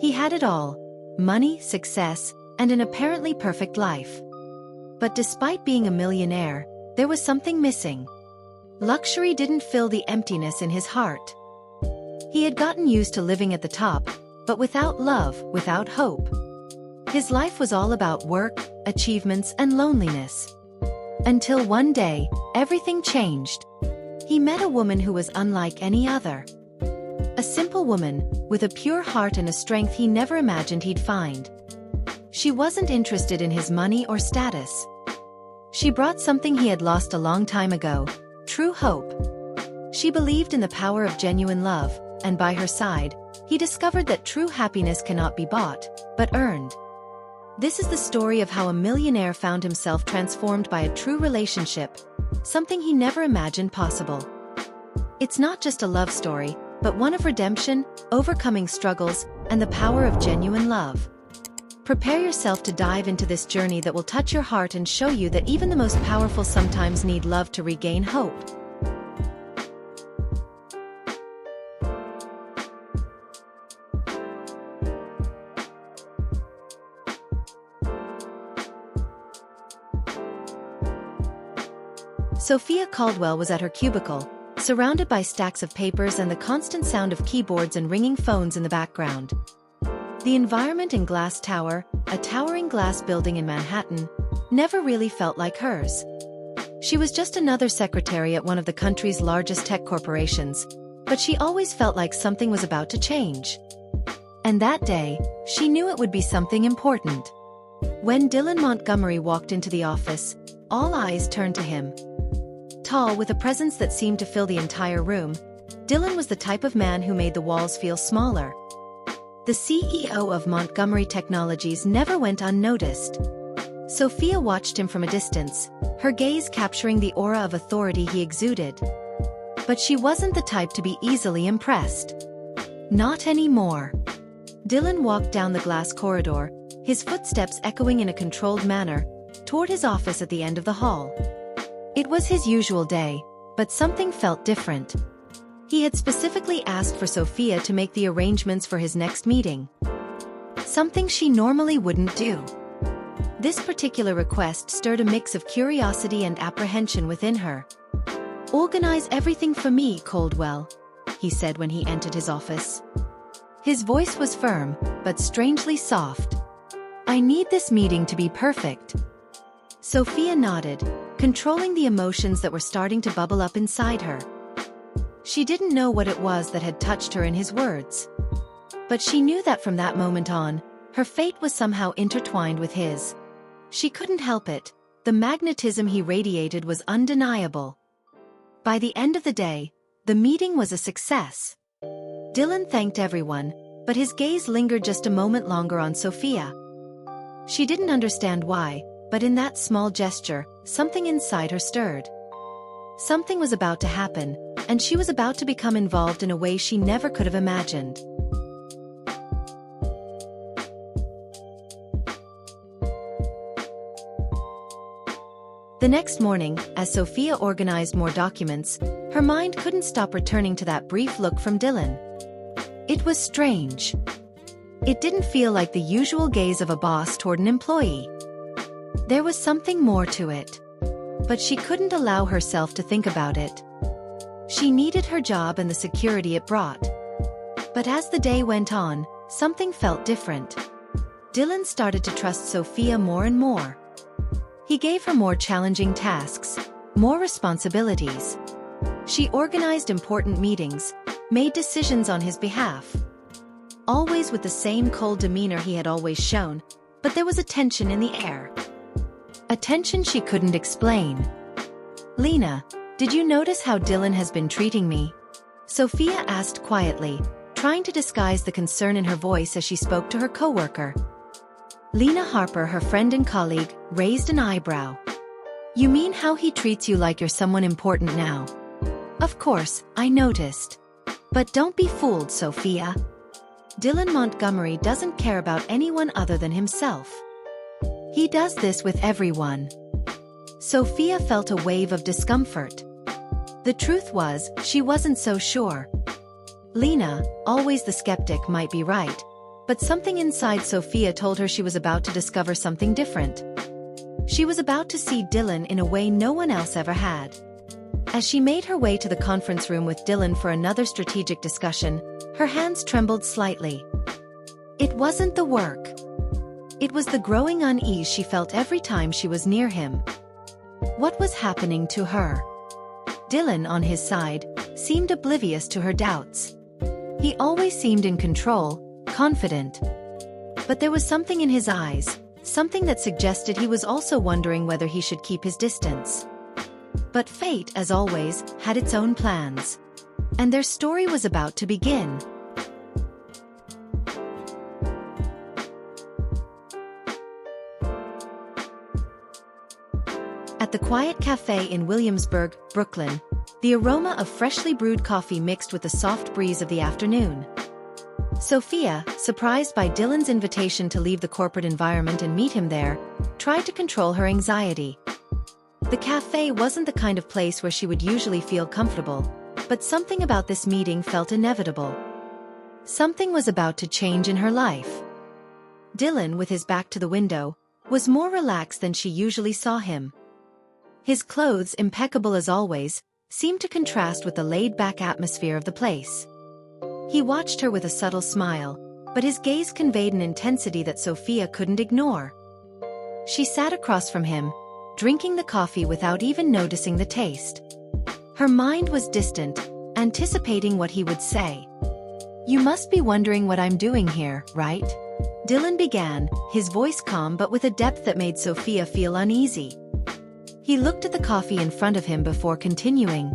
He had it all: money, success, and an apparently perfect life. But despite being a millionaire, there was something missing. Luxury didn't fill the emptiness in his heart. He had gotten used to living at the top, but without love, without hope. His life was all about work, achievements, and loneliness. Until one day, everything changed. He met a woman who was unlike any other. A simple woman, with a pure heart and a strength he never imagined he'd find. She wasn't interested in his money or status. She brought something he had lost a long time ago: true hope. She believed in the power of genuine love, and by her side, he discovered that true happiness cannot be bought, but earned. This is the story of how a millionaire found himself transformed by a true relationship, something he never imagined possible. It's not just a love story, but one of redemption, overcoming struggles, and the power of genuine love. Prepare yourself to dive into this journey that will touch your heart and show you that even the most powerful sometimes need love to regain hope. Sophia Caldwell was at her cubicle, surrounded by stacks of papers and the constant sound of keyboards and ringing phones in the background. The environment in Glass Tower, a towering glass building in Manhattan, never really felt like hers. She was just another secretary at one of the country's largest tech corporations, but she always felt like something was about to change. And that day, she knew it would be something important. When Dylan Montgomery walked into the office, all eyes turned to him. Tall, with a presence that seemed to fill the entire room, Dylan was the type of man who made the walls feel smaller. The CEO of Montgomery Technologies never went unnoticed. Sophia watched him from a distance, her gaze capturing the aura of authority he exuded. But she wasn't the type to be easily impressed. Not anymore. Dylan walked down the glass corridor, his footsteps echoing in a controlled manner, toward his office at the end of the hall. It was his usual day, but something felt different. He had specifically asked for Sophia to make the arrangements for his next meeting. Something she normally wouldn't do. This particular request stirred a mix of curiosity and apprehension within her. "Organize everything for me, Caldwell," he said when he entered his office. His voice was firm, but strangely soft. "I need this meeting to be perfect." Sophia nodded, controlling the emotions that were starting to bubble up inside her. She didn't know what it was that had touched her in his words. But she knew that from that moment on, her fate was somehow intertwined with his. She couldn't help it. The magnetism he radiated was undeniable. By the end of the day, the meeting was a success. Dylan thanked everyone, but his gaze lingered just a moment longer on Sophia. She didn't understand why, but in that small gesture, something inside her stirred. Something was about to happen, and she was about to become involved in a way she never could have imagined. The next morning, as Sophia organized more documents, her mind couldn't stop returning to that brief look from Dylan. It was strange. It didn't feel like the usual gaze of a boss toward an employee. There was something more to it. But she couldn't allow herself to think about it. She needed her job and the security it brought. But as the day went on, something felt different. Dylan started to trust Sophia more and more. He gave her more challenging tasks, more responsibilities. She organized important meetings, made decisions on his behalf. Always with the same cold demeanor he had always shown, but there was a tension in the air. A tension she couldn't explain. "Lena, did you notice how Dylan has been treating me?" Sophia asked quietly, trying to disguise the concern in her voice as she spoke to her coworker. Lena Harper, her friend and colleague, raised an eyebrow. "You mean how he treats you like you're someone important now?" "Of course, I noticed. But don't be fooled, Sophia. Dylan Montgomery doesn't care about anyone other than himself. He does this with everyone." Sophia felt a wave of discomfort. The truth was, she wasn't so sure. Lena, always the skeptic, might be right, But something inside Sophia told her she was about to discover something different. She was about to see Dylan in a way no one else ever had. As she made her way to the conference room with Dylan for another strategic discussion, her hands trembled slightly. It wasn't the work. It was the growing unease she felt every time she was near him. What was happening to her? Dylan, on his side, seemed oblivious to her doubts. He always seemed in control, confident. But there was something in his eyes, something that suggested he was also wondering whether he should keep his distance. But fate, as always, had its own plans. And their story was about to begin. At the quiet cafe in Williamsburg, Brooklyn, the aroma of freshly brewed coffee mixed with the soft breeze of the afternoon. Sophia, surprised by Dylan's invitation to leave the corporate environment and meet him there, tried to control her anxiety. The cafe wasn't the kind of place where she would usually feel comfortable, but something about this meeting felt inevitable. Something was about to change in her life. Dylan, with his back to the window, was more relaxed than she usually saw him. His clothes, impeccable as always, seemed to contrast with the laid-back atmosphere of the place. He watched her with a subtle smile, but his gaze conveyed an intensity that Sophia couldn't ignore. She sat across from him, drinking the coffee without even noticing the taste. Her mind was distant, anticipating what he would say. "You must be wondering what I'm doing here, right?" Dylan began, his voice calm but with a depth that made Sophia feel uneasy. He looked at the coffee in front of him before continuing.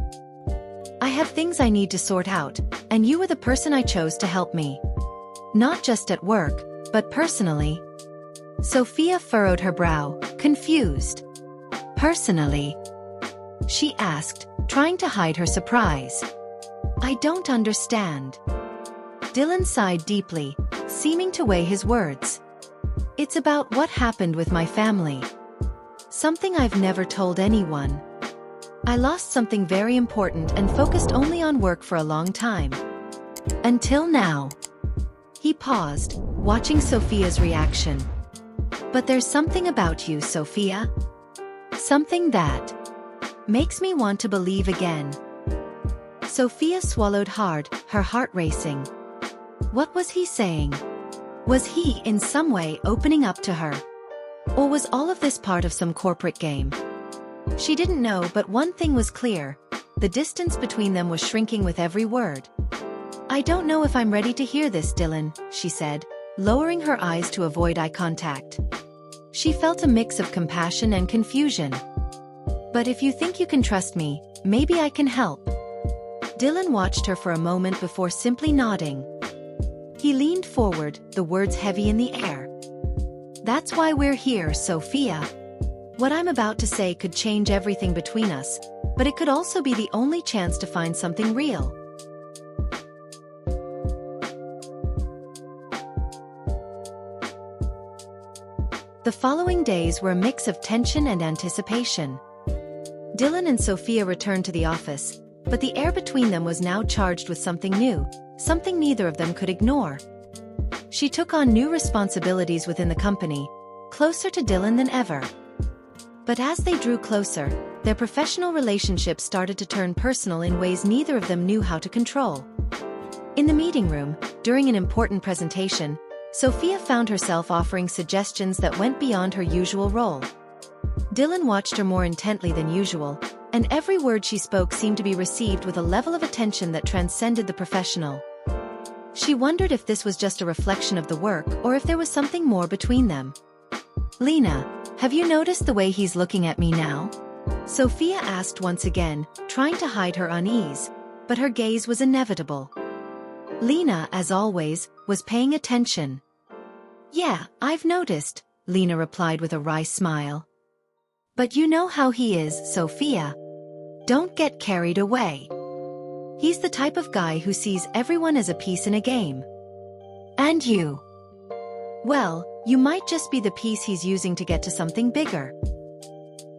"I have things I need to sort out, and you were the person I chose to help me. Not just at work, but personally." Sophia furrowed her brow, confused. "Personally?" she asked, trying to hide her surprise. "I don't understand." Dylan sighed deeply, seeming to weigh his words. "It's about what happened with my family. Something I've never told anyone. I lost something very important and focused only on work for a long time. Until now." He paused, watching Sophia's reaction. "But there's something about you, Sophia. Something that makes me want to believe again." Sophia swallowed hard, her heart racing. What was he saying? Was he, in some way, opening up to her? Or was all of this part of some corporate game? She didn't know, but one thing was clear. The distance between them was shrinking with every word. "I don't know if I'm ready to hear this, Dylan," she said, lowering her eyes to avoid eye contact. She felt a mix of compassion and confusion. "But if you think you can trust me, maybe I can help." Dylan watched her for a moment before simply nodding. He leaned forward, the words heavy in the air. "That's why we're here, Sophia. What I'm about to say could change everything between us, but it could also be the only chance to find something real." The following days were a mix of tension and anticipation. Dylan and Sophia returned to the office, but the air between them was now charged with something new, something neither of them could ignore. She took on new responsibilities within the company, closer to Dylan than ever. But as they drew closer, their professional relationship started to turn personal in ways neither of them knew how to control. In the meeting room, during an important presentation, Sophia found herself offering suggestions that went beyond her usual role. Dylan watched her more intently than usual, and every word she spoke seemed to be received with a level of attention that transcended the professional. She wondered if this was just a reflection of the work or if there was something more between them. "Lena, have you noticed the way he's looking at me now?" Sophia asked once again, trying to hide her unease, but her gaze was inevitable. Lena, as always, was paying attention. "Yeah, I've noticed," Lena replied with a wry smile. "But you know how he is, Sophia. Don't get carried away. He's the type of guy who sees everyone as a piece in a game. And you? Well, you might just be the piece he's using to get to something bigger."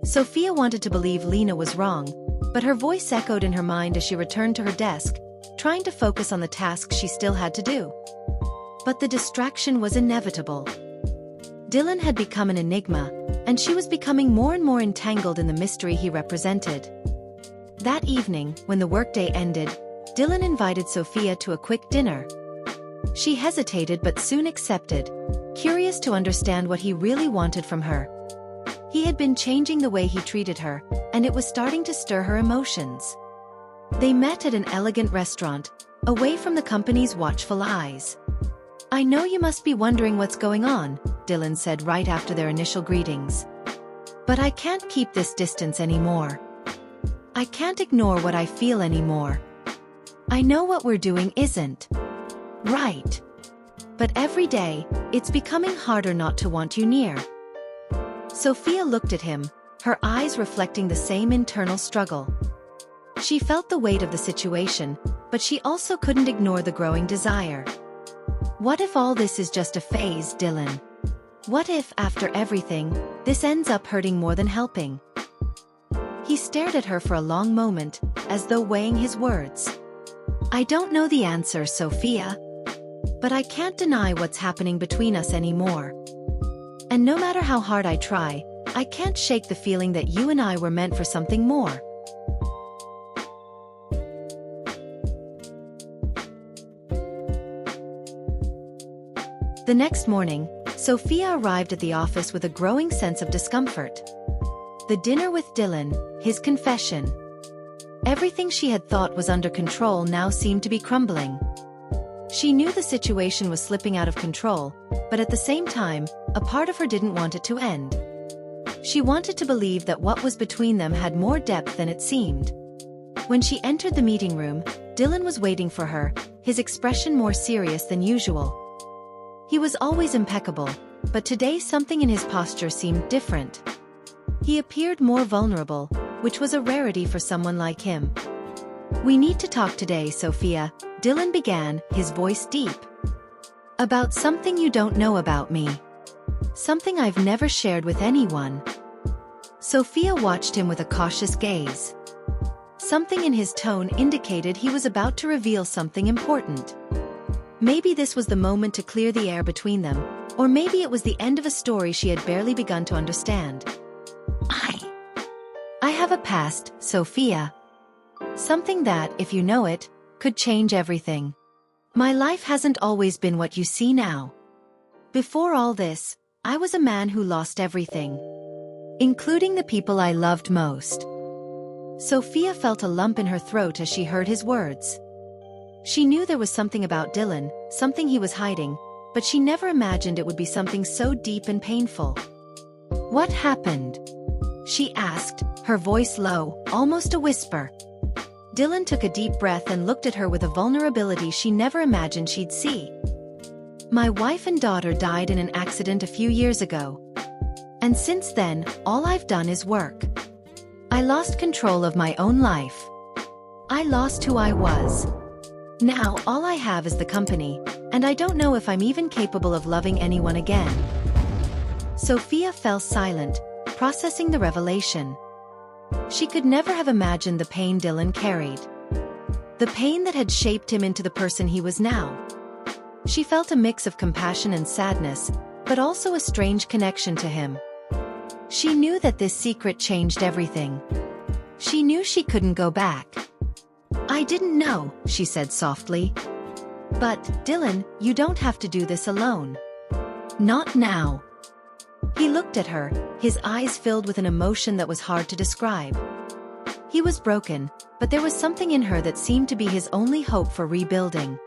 Sophia wanted to believe Lena was wrong, but her voice echoed in her mind as she returned to her desk, trying to focus on the tasks she still had to do. But the distraction was inevitable. Dylan had become an enigma, and she was becoming more and more entangled in the mystery he represented. That evening, when the workday ended, Dylan invited Sophia to a quick dinner. She hesitated but soon accepted, curious to understand what he really wanted from her. He had been changing the way he treated her, and it was starting to stir her emotions. They met at an elegant restaurant, away from the company's watchful eyes. "I know you must be wondering what's going on," Dylan said right after their initial greetings. "But I can't keep this distance anymore. I can't ignore what I feel anymore. I know what we're doing isn't right. But every day, it's becoming harder not to want you near." Sophia looked at him, her eyes reflecting the same internal struggle. She felt the weight of the situation, but she also couldn't ignore the growing desire. What if all this is just a phase, Dylan? What if, after everything, this ends up hurting more than helping? He stared at her for a long moment, as though weighing his words. "I don't know the answer, Sophia. But I can't deny what's happening between us anymore. And no matter how hard I try, I can't shake the feeling that you and I were meant for something more." The next morning, Sophia arrived at the office with a growing sense of discomfort. The dinner with Dylan, his confession. Everything she had thought was under control now seemed to be crumbling. She knew the situation was slipping out of control, but at the same time, a part of her didn't want it to end. She wanted to believe that what was between them had more depth than it seemed. When she entered the meeting room, Dylan was waiting for her, his expression more serious than usual. He was always impeccable, but today something in his posture seemed different. He appeared more vulnerable, which was a rarity for someone like him. "We need to talk today, Sophia," Dylan began, his voice deep. "About something you don't know about me. Something I've never shared with anyone." Sophia watched him with a cautious gaze. Something in his tone indicated he was about to reveal something important. Maybe this was the moment to clear the air between them, or maybe it was the end of a story she had barely begun to understand. I have a past, Sophia. Something that, if you know it, could change everything. My life hasn't always been what you see now. Before all this, I was a man who lost everything, including the people I loved most." Sophia felt a lump in her throat as she heard his words. She knew there was something about Dylan, something he was hiding, but she never imagined it would be something so deep and painful. "What happened?" she asked, her voice low, almost a whisper. Dylan took a deep breath and looked at her with a vulnerability she never imagined she'd see. "My wife and daughter died in an accident a few years ago. And since then, all I've done is work. I lost control of my own life. I lost who I was. Now all I have is the company, and I don't know if I'm even capable of loving anyone again." Sophia fell silent, processing the revelation. She could never have imagined the pain Dylan carried. The pain that had shaped him into the person he was now. She felt a mix of compassion and sadness, but also a strange connection to him. She knew that this secret changed everything. She knew she couldn't go back. "I didn't know," she said softly. "But, Dylan, you don't have to do this alone. Not now." He looked at her, his eyes filled with an emotion that was hard to describe. He was broken, but there was something in her that seemed to be his only hope for rebuilding.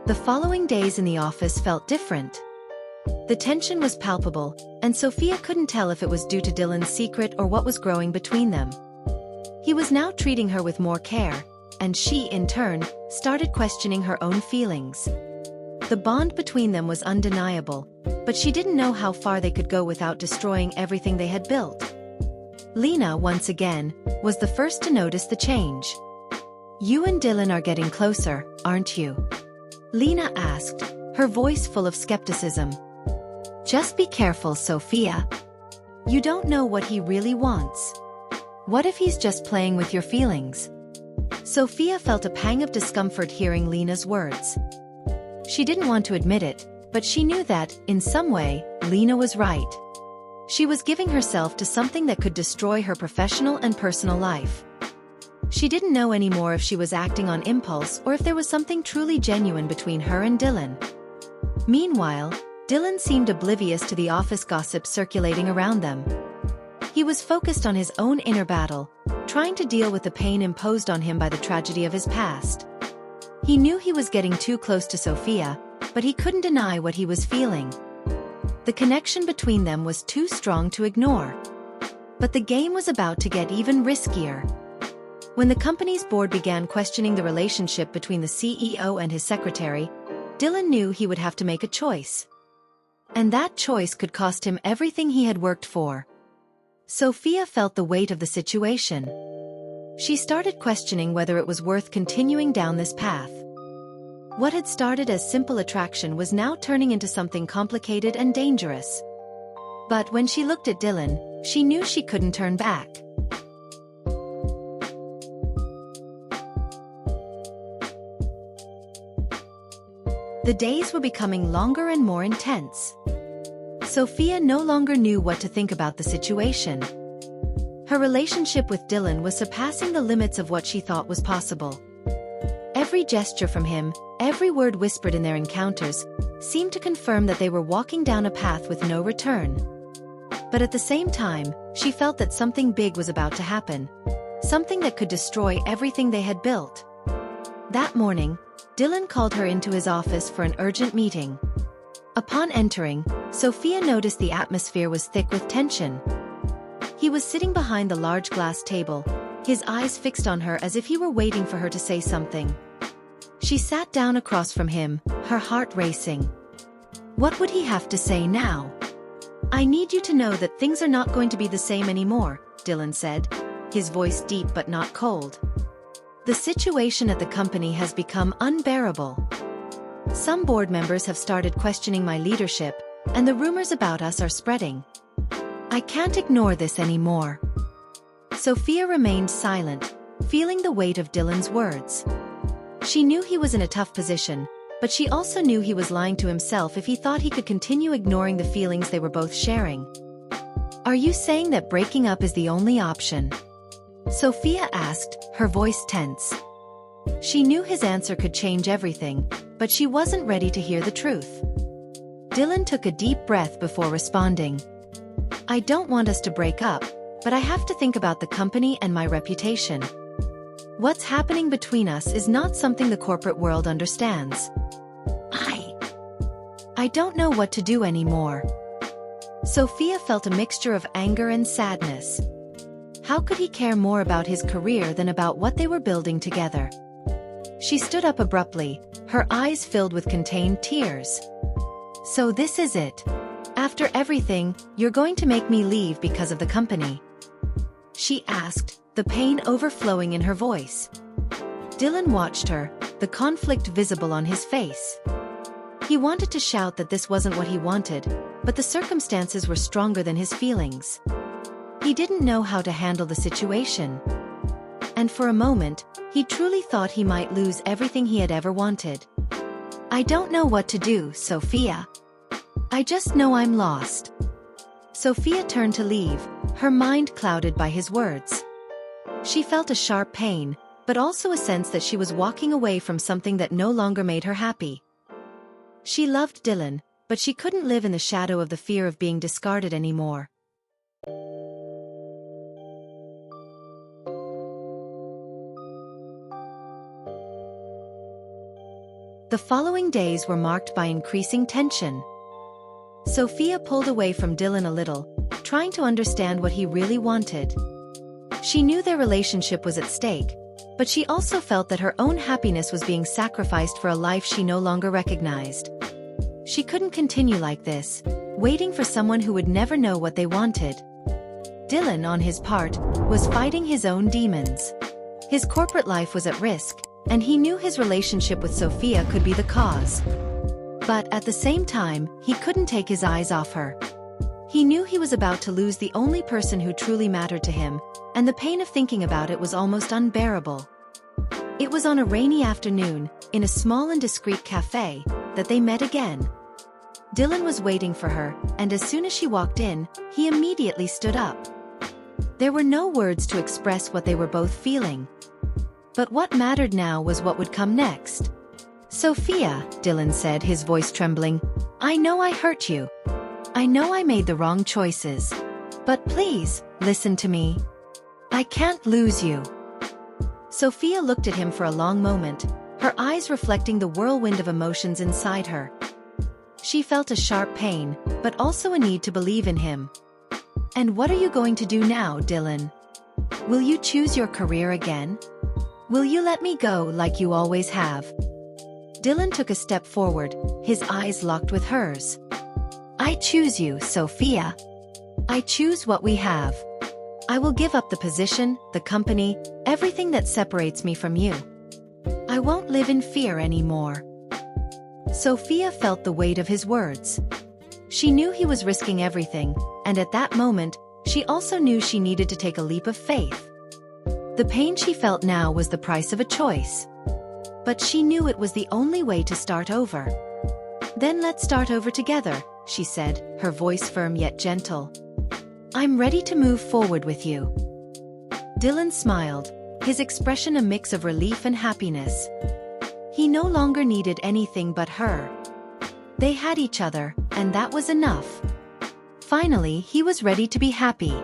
The following days in the office felt different. The tension was palpable, and Sophia couldn't tell if it was due to Dylan's secret or what was growing between them. He was now treating her with more care, and she, in turn, started questioning her own feelings. The bond between them was undeniable, but she didn't know how far they could go without destroying everything they had built. Lena, once again, was the first to notice the change. "You and Dylan are getting closer, aren't you?" Lena asked, her voice full of skepticism. "Just be careful, Sophia. You don't know what he really wants. What if he's just playing with your feelings? Sophia felt a pang of discomfort hearing Lena's words. She didn't want to admit it, but she knew that, in some way, Lena was right. She was giving herself to something that could destroy her professional and personal life. She didn't know anymore if she was acting on impulse or if there was something truly genuine between her and Dylan. Meanwhile, Dylan seemed oblivious to the office gossip circulating around them. He was focused on his own inner battle, trying to deal with the pain imposed on him by the tragedy of his past. He knew he was getting too close to Sophia, but he couldn't deny what he was feeling. The connection between them was too strong to ignore. But the game was about to get even riskier. When the company's board began questioning the relationship between the CEO and his secretary, Dylan knew he would have to make a choice. And that choice could cost him everything he had worked for. Sophia felt the weight of the situation. She started questioning whether it was worth continuing down this path. What had started as simple attraction was now turning into something complicated and dangerous. But when she looked at Dylan, she knew she couldn't turn back. The days were becoming longer and more intense. Sophia no longer knew what to think about the situation. Her relationship with Dylan was surpassing the limits of what she thought was possible. Every gesture from him, every word whispered in their encounters, seemed to confirm that they were walking down a path with no return. But at the same time, she felt that something big was about to happen. Something that could destroy everything they had built. That morning, Dylan called her into his office for an urgent meeting. Upon entering, Sophia noticed the atmosphere was thick with tension. He was sitting behind the large glass table, his eyes fixed on her as if he were waiting for her to say something. She sat down across from him, her heart racing. What would he have to say now? "I need you to know that things are not going to be the same anymore," Dylan said, his voice deep but not cold. "The situation at the company has become unbearable. Some board members have started questioning my leadership, and the rumors about us are spreading. I can't ignore this anymore." Sophia remained silent, feeling the weight of Dylan's words. She knew he was in a tough position, but she also knew he was lying to himself if he thought he could continue ignoring the feelings they were both sharing. "Are you saying that breaking up is the only option?" Sophia asked, her voice tense. She knew his answer could change everything, but she wasn't ready to hear the truth. Dylan took a deep breath before responding. "I don't want us to break up, but I have to think about the company and my reputation. What's happening between us is not something the corporate world understands. I don't know what to do anymore." Sophia felt a mixture of anger and sadness. How could he care more about his career than about what they were building together? She stood up abruptly, her eyes filled with contained tears. "So this is it. After everything, you're going to make me leave because of the company?" she asked, the pain overflowing in her voice. Dylan watched her, the conflict visible on his face. He wanted to shout that this wasn't what he wanted, but the circumstances were stronger than his feelings. He didn't know how to handle the situation. And for a moment, he truly thought he might lose everything he had ever wanted. "I don't know what to do, Sophia. I just know I'm lost." Sophia turned to leave, her mind clouded by his words. She felt a sharp pain, but also a sense that she was walking away from something that no longer made her happy. She loved Dylan, but she couldn't live in the shadow of the fear of being discarded anymore. The following days were marked by increasing tension. Sophia pulled away from Dylan a little, trying to understand what he really wanted. She knew their relationship was at stake, but she also felt that her own happiness was being sacrificed for a life she no longer recognized. She couldn't continue like this, waiting for someone who would never know what they wanted. Dylan, on his part, was fighting his own demons. His corporate life was at risk, and he knew his relationship with Sophia could be the cause. But at the same time, he couldn't take his eyes off her. He knew he was about to lose the only person who truly mattered to him, and the pain of thinking about it was almost unbearable. It was on a rainy afternoon, in a small and discreet cafe, that they met again. Dylan was waiting for her, and as soon as she walked in, he immediately stood up. There were no words to express what they were both feeling. But what mattered now was what would come next. "Sophia," Dylan said, his voice trembling, "I know I hurt you. I know I made the wrong choices. But please, listen to me. I can't lose you." Sophia looked at him for a long moment, her eyes reflecting the whirlwind of emotions inside her. She felt a sharp pain, but also a need to believe in him. "And what are you going to do now, Dylan? Will you choose your career again? Will you let me go like you always have?" Dylan took a step forward, his eyes locked with hers. "I choose you, Sophia. I choose what we have. I will give up the position, the company, everything that separates me from you. I won't live in fear anymore." Sophia felt the weight of his words. She knew he was risking everything, and at that moment, she also knew she needed to take a leap of faith. The pain she felt now was the price of a choice. But she knew it was the only way to start over. "Then let's start over together," she said, her voice firm yet gentle. "I'm ready to move forward with you." Dylan smiled, his expression a mix of relief and happiness. He no longer needed anything but her. They had each other, and that was enough. Finally, he was ready to be happy.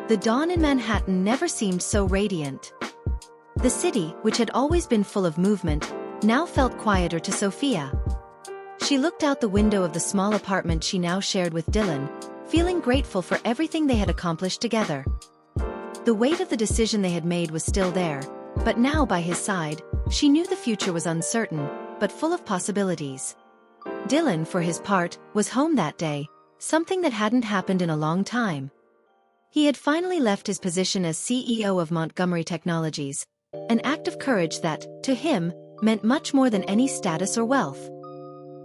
The dawn in Manhattan never seemed so radiant. The city, which had always been full of movement, now felt quieter to Sophia. She looked out the window of the small apartment she now shared with Dylan, feeling grateful for everything they had accomplished together. The weight of the decision they had made was still there, but now by his side, she knew the future was uncertain, but full of possibilities. Dylan, for his part, was home that day, something that hadn't happened in a long time. He had finally left his position as CEO of Montgomery Technologies, an act of courage that, to him, meant much more than any status or wealth.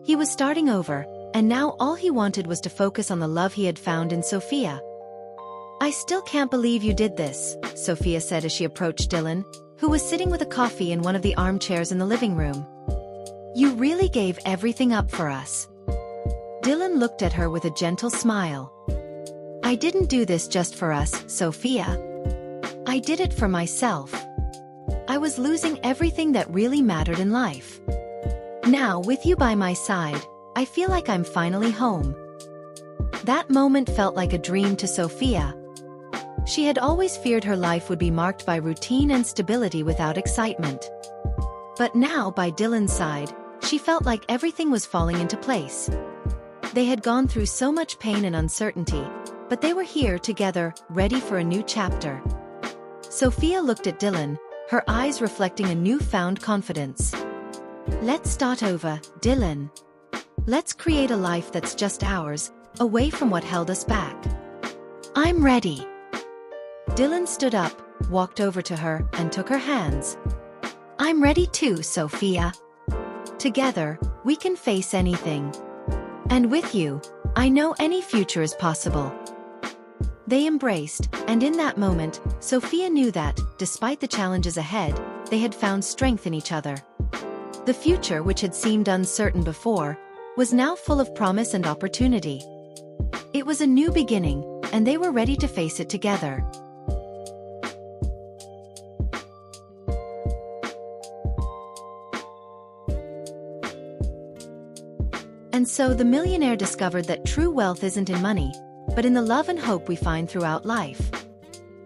He was starting over, and now all he wanted was to focus on the love he had found in Sophia. "I still can't believe you did this," Sophia said as she approached Dylan, who was sitting with a coffee in one of the armchairs in the living room. "You really gave everything up for us." Dylan looked at her with a gentle smile. "I didn't do this just for us, Sophia. I did it for myself. I was losing everything that really mattered in life. Now, with you by my side, I feel like I'm finally home." That moment felt like a dream to Sophia. She had always feared her life would be marked by routine and stability without excitement. But now, by Dylan's side, she felt like everything was falling into place. They had gone through so much pain and uncertainty, but they were here together, ready for a new chapter. Sophia looked at Dylan, her eyes reflecting a newfound confidence. "Let's start over, Dylan. Let's create a life that's just ours, away from what held us back." "I'm ready." Dylan stood up, walked over to her, and took her hands. "I'm ready too, Sophia. Together, we can face anything. And with you, I know any future is possible." They embraced, and in that moment, Sophia knew that, despite the challenges ahead, they had found strength in each other. The future, which had seemed uncertain before, was now full of promise and opportunity. It was a new beginning, and they were ready to face it together. And so the millionaire discovered that true wealth isn't in money, but in the love and hope we find throughout life.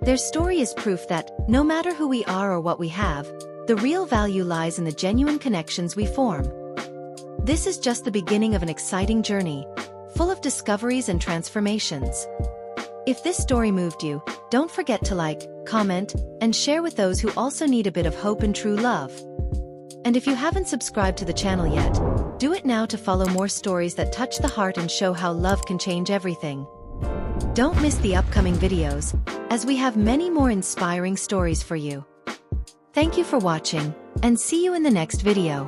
Their story is proof that, no matter who we are or what we have, the real value lies in the genuine connections we form. This is just the beginning of an exciting journey, full of discoveries and transformations. If this story moved you, don't forget to like, comment, and share with those who also need a bit of hope and true love. And if you haven't subscribed to the channel yet, do it now to follow more stories that touch the heart and show how love can change everything. Don't miss the upcoming videos, as we have many more inspiring stories for you. Thank you for watching, and see you in the next video.